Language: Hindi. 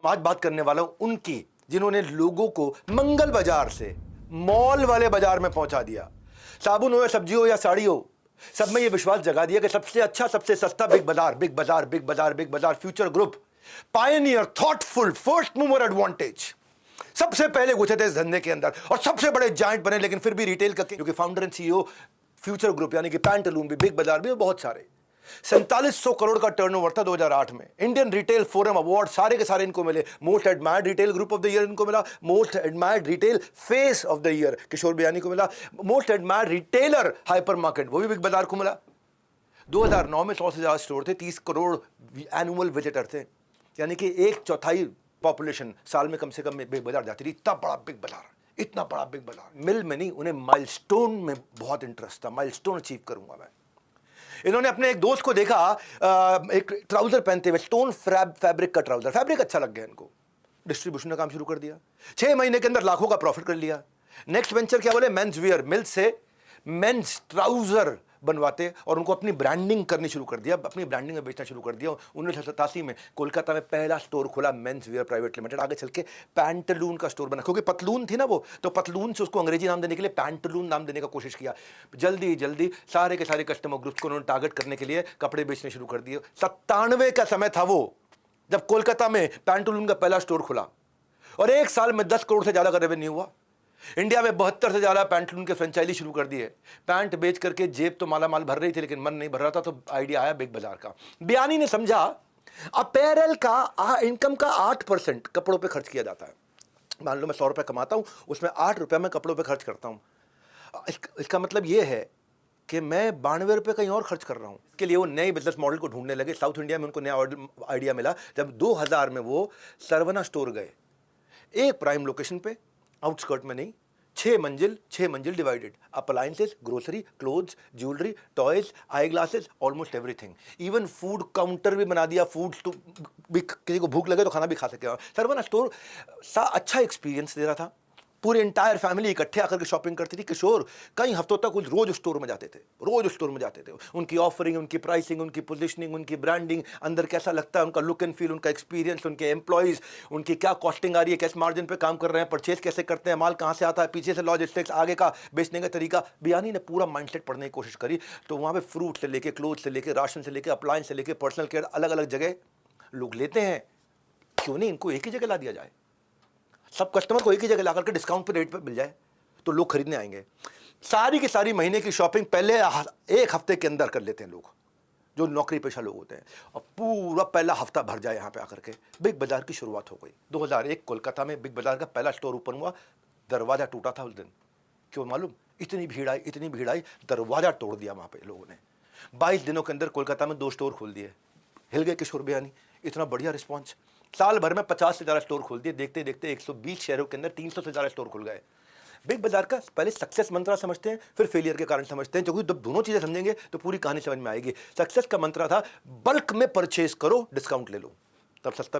आज बात करने वाला हूं उनकी जिन्होंने लोगों को मंगल बाजार से मॉल वाले बाजार में पहुंचा दिया। साबुन हो या सब्जी हो या साड़ी हो, सब में यह विश्वास जगा दिया कि सबसे अच्छा सबसे सस्ता big Bazaar, Big Bazaar, Big Bazaar, Big Bazaar. Future Group, pioneer, thoughtful, first mover advantage, सबसे पहले घुसे थे इस धंधे के अंदर और सबसे बड़े जायंट बने। लेकिन फिर भी रिटेल का, क्योंकि founder and CEO future group यानी कि पैंटालून भी, बिग बाजार भी, बहुत सारे 4700 करोड़ का टर्नओवर था 2008 में। इंडियन रिटेल फोरम अवार्ड सारे के सारे इनको मिले। Most admired retail group of the year इनको मिला। Most admired retail face of the year Kishore Biyani को मिला। Most admired retailer hypermarket वो भी बिग बाजार को मिला। 2009 में 100 से ज्यादा स्टोर थे, 30 करोड़ एनुअल विजिटर थे, यानी कि 1/4 पॉपुलेशन साल में कम से कम बिग बाजार जाती थी। इतना बड़ा बिग बाजार, इतना बड़ा बिग बाजार। मिल में नहीं, उन्हें माइलस्टोन में बहुत इंटरेस्ट था। माइलस्टोन अचीव करूंगा मैं। इन्होंने अपने एक दोस्त को देखा एक ट्राउजर पहनते हुए, स्टोन फैब्रिक का ट्राउजर। फैब्रिक अच्छा लग गया इनको, डिस्ट्रीब्यूशन का काम शुरू कर दिया। 6 महीने के अंदर लाखों का प्रॉफिट कर लिया। नेक्स्ट वेंचर क्या बोले, मेंस वियर। मिल से मेंस ट्राउजर बनवाते और उनको अपनी ब्रांडिंग करनी शुरू कर दिया, अपनी ब्रांडिंग में बेचना शुरू कर दिया। 1987 में कोलकाता में पहला स्टोर खुला, मेंस वियर प्राइवेट लिमिटेड। आगे चल के पैंटालून का स्टोर बना, क्योंकि पतलून थी ना वो, तो पतलून से उसको अंग्रेजी नाम देने के लिए पैंटालून नाम देने का कोशिश किया। जल्दी जल्दी सारे के सारे कस्टमर ग्रुप्स को उन्होंने टारगेट करने के लिए कपड़े बेचने शुरू कर दिए। 97 का समय था वो जब कोलकाता में पैंटालून का पहला स्टोर खुला और एक साल में 10 करोड़ से ज्यादा का रेवेन्यू हुआ। इंडिया में 72 से ज्यादा पैंटालून के फ्रेंचाइजी शुरू कर दिए। पैंट बेच करके जेब तो माला माल भर रही थी, लेकिन मन नहीं भर रहा था, तो आइडिया आया बिग बाजार का। बियानी ने समझा अपैरल का इनकम का 8% कपड़ों पे खर्च किया जाता है। मान लो मैं 100 रुपए कमाता हूं, उसमें 8 रुपए मैं कपड़ों पे खर्च करता हूं। इसका मतलब यह है कि मैं 92 रुपए कहीं और खर्च कर रहा हूं। इसके लिए वो नए बिजनेस मॉडल को ढूंढने लगे। साउथ इंडिया में उनको नया आइडिया मिला जब 2000 में वो सरवना स्टोर गए, एक प्राइम लोकेशन पे, आउटस्कर्ट में नहीं, 6 मंजिल divided. Appliances, grocery, clothes, jewellery, toys, eye glasses, almost everything. Even food counter भी बना दिया। फूड तो भी, किसी को भूख लगे तो खाना भी खा सके। सरवना स्टोर अच्छा एक्सपीरियंस दे रहा था। पूरी एंटायर फैमिली इकट्ठे आकर के शॉपिंग करती थी। किशोर कई हफ्तों तक रोज स्टोर में जाते थे, रोज स्टोर में जाते थे। उनकी ऑफरिंग, उनकी प्राइसिंग, उनकी पोजीशनिंग, उनकी ब्रांडिंग, अंदर कैसा लगता है, उनका लुक एंड फील, उनका एक्सपीरियंस, उनके एम्प्लॉइज, उनकी क्या कॉस्टिंग आ रही है, कैसे मार्जिन पे काम कर रहे हैं, परचेज कैसे करते हैं, माल कहाँ से आता है, पीछे से लॉजिस्टिक्स, आगे का बेचने का तरीका। बियानी ने पूरा माइंडसेट पढ़ने की कोशिश करी। तो वहाँ पे फ्रूट से लेके, क्लोथ से लेके, राशन से लेके, अप्लायंस से लेके, पर्सनल केयर, अलग अलग जगह लोग लेते हैं। क्यों नहीं इनको एक ही जगह ला दिया जाए? सब कस्टमर को एक ही जगह ला करके डिस्काउंट पे रेट पे मिल जाए तो लोग खरीदने आएंगे। सारी की सारी महीने की शॉपिंग पहले एक हफ्ते के अंदर कर लेते हैं लोग, जो नौकरी पेशा लोग होते हैं, और पूरा पहला हफ्ता भर जाए यहाँ पे आकर के। बिग बाजार की शुरुआत हो गई। 2001 कोलकाता में बिग बाजार का पहला स्टोर ओपन हुआ। दरवाजा टूटा था उस दिन। क्यों मालूम? इतनी भीड़ आई, दरवाजा तोड़ दिया वहाँ पे लोगों ने। 22 दिनों के अंदर कोलकाता में 2 स्टोर खोल दिए। हिल गए किशोर बियानी, इतना बढ़िया रिस्पॉन्स। साल भर में 50 से ज़्यादा स्टोर खोल दिए। देखते देखते 120 शहरों के अंदर 300 से ज़्यादा स्टोर खुल गए। बिग बाजार का पहले सक्सेस मंत्रा समझते हैं, फिर फेलियर के कारण समझते हैं, क्योंकि जब दोनों चीज़ें समझेंगे तो पूरी कहानी समझ में आएगी। सक्सेस का मंत्रा था बल्क में परचेज करो, डिस्काउंट ले लो, तब सस्ता